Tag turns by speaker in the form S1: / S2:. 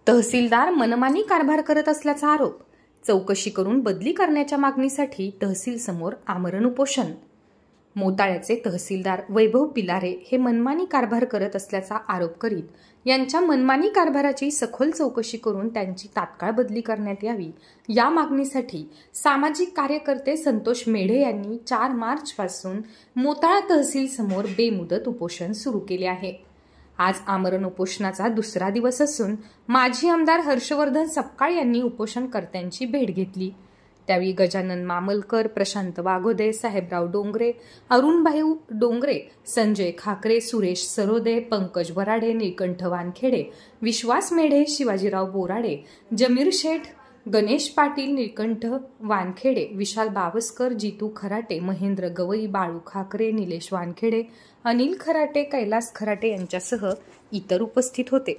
S1: तहसीलदार मनमानी कारभार करत असल्याचा आरोप. चौकशी करून बदली करण्याच्या मागणीसाठी तहसील समोर आमरण उपोषण. मोताळ्याचे तहसीलदार वैभव पिलारे हे मनमानी कारभार करत असल्याचा आरोप करीत यांच्या मनमानी कारभाराची सखोल चौकशी करून त्यांची तात्काळ बदली करण्यात यावी या मागणीसाठी सामाजिक कार्यकर्ते संतोष मेढे यांनी 4 मार्चपासून मोताळा तहसील समोर बेमुदत उपोषण सुरू केले आहे. आज आमरण उपोषणाचा दुसरा दिवस असून माजी आमदार हर्षवर्धन सपकाळ यांनी उपोषणकर्त्यांची भेट घेतली. त्यावेळी गजानन मामलकर, प्रशांत वाघोदे, साहेबराव डोंगरे, अरुणभाई डोंगरे, संजय खाकरे, सुरेश सरोदे, पंकज वराडे, निळकंठ वानखेडे, विश्वास मेढे, शिवाजीराव बोराडे, जमीर शेठ, गणेश पाटील, निळकंठ वानखेडे, विशाल बावस्कर, जितू खराटे, महेंद्र गवई, बाळू खाकरे, निलेश वानखेडे, अनिल खराटे, कैलास खराटे यांच्यासह इतर उपस्थित होते.